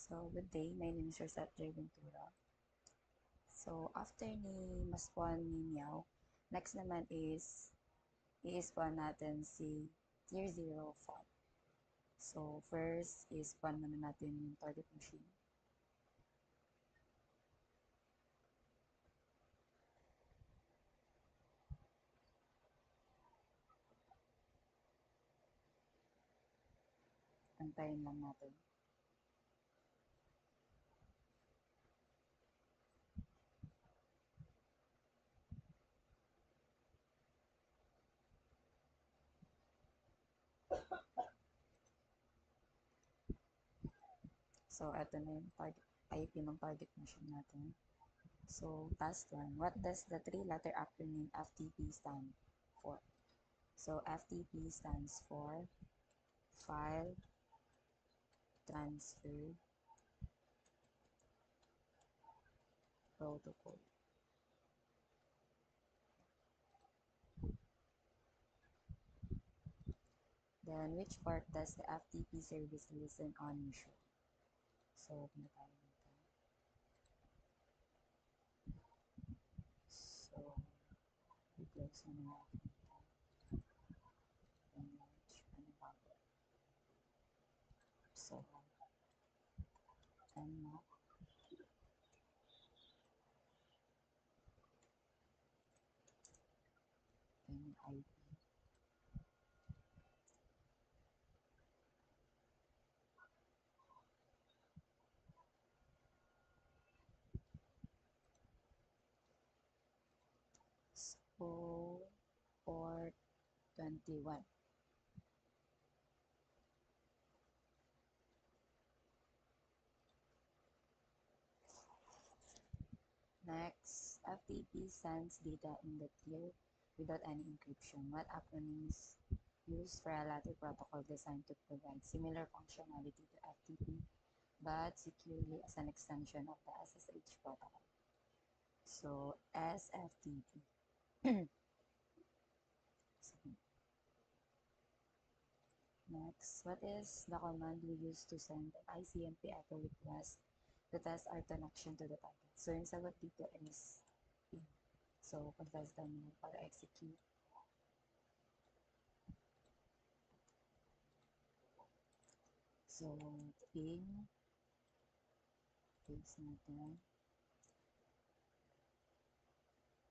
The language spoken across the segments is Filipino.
So, good day. My name is Rosette J. Ventura. So, after ni Maswan ni Meow, next naman is i-spawn natin si Tier 0 Fawn. So, first i-spawn muna natin yung target machine. Antayin lang natin. So, eto na yung IP ng target machine natin. So, task 1. What does the three-letter acronym FTP stand for? So, FTP stands for File Transfer Protocol. Then, which part does the FTP service listen on usually? So, punta tayo dito. So, i-close na natin ito. Image, ano ba? So, ano? Then, IP. So, port 21. Next, FTP sends data in the tier without any encryption. What acronyms used for a latter protocol designed to provide similar functionality to FTP but securely as an extension of the SSH protocol? So, SFTP. Next, what is the command we use to send an ICMP echo request to test our connection to the target? So, yung sagot dito is ping. So, confess namin para execute. So, ping. Paste natin.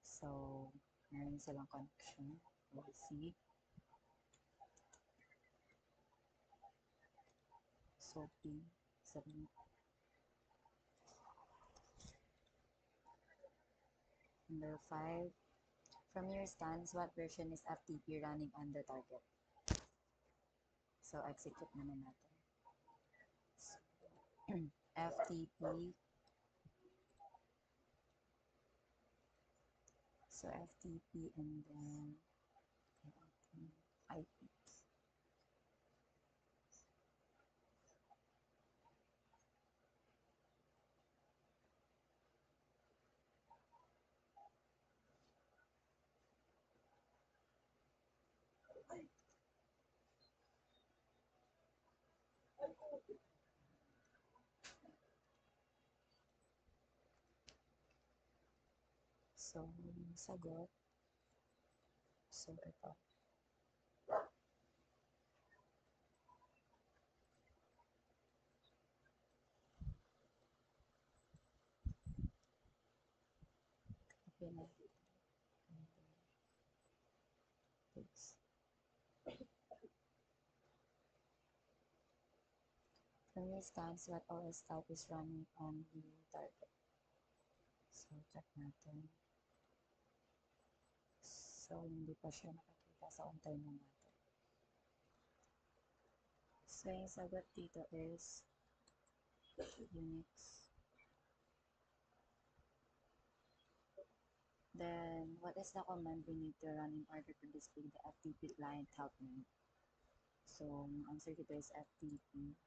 So, meron silang connection. We'll see. So, ping. Submit. Number 5. From your scans, what version is FTP running on the target? So, execute naman natin. So, FTP. So, FTP and then IP. So, sagot. So, ito. Okay na. Oops. From your scans, what OS type is running on the target? So, check natin. So, hindi pa siya nakakita. So, untay na natin. So, yung sagot dito is Unix. Then, what is the command we need to run in order to display the FTP client help menu? So, ang answer dito is FTP-H.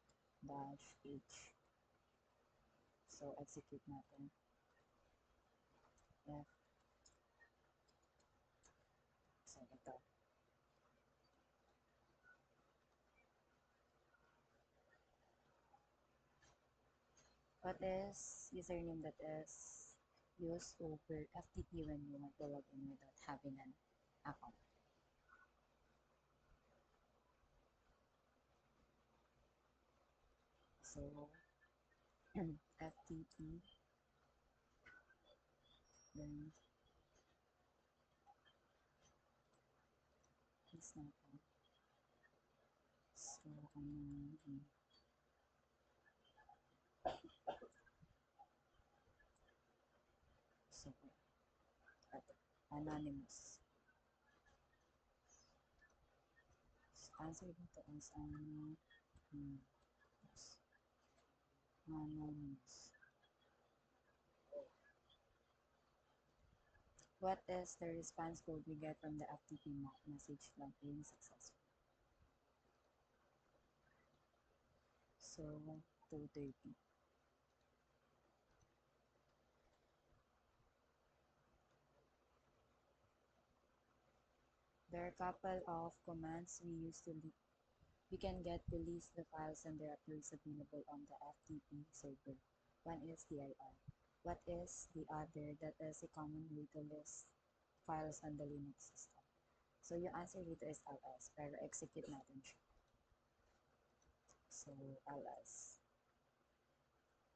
So, execute natin. F. So, ito. What is username that is used over FTP when you want to log in without having an account? So FTP, then is not on. So so anonymous. So answer dito is anonymous. What is the response code we get from the FTP message log being successful? So 230. There are a couple of commands we can get to list the files and directories available on the FTP server. One is dir. What is the other? That is a common way to list files on the Linux system. So yung answer dito is ls, pero execute natin siya. So ls.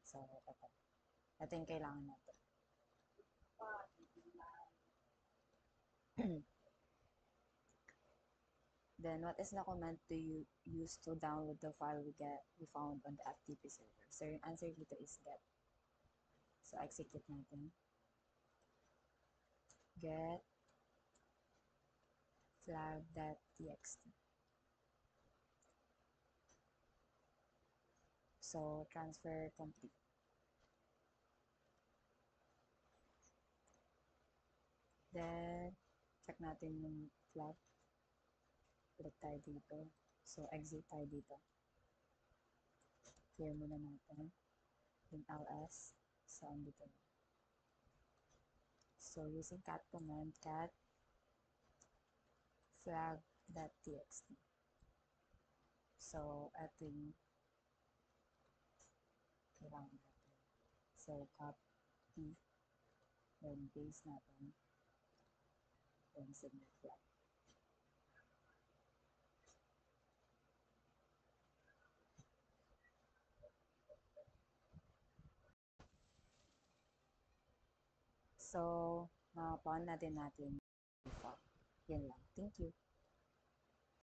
So ito. Ito yung kailangan natin. Then what is the command to use to download the file we found on the FTP server? So yung answer dito is get. So execute natin. Get flag.txt. So transfer complete. Then check natin yung flag. Click tayo dito. So exit tayo dito. Clear muna natin. Then ls. So dito. So using cat command, cat flag.txt. So ito yung kailangan natin. So copy. Then paste natin. Then submit flag. So, paon natin default. Yan lang. Thank you.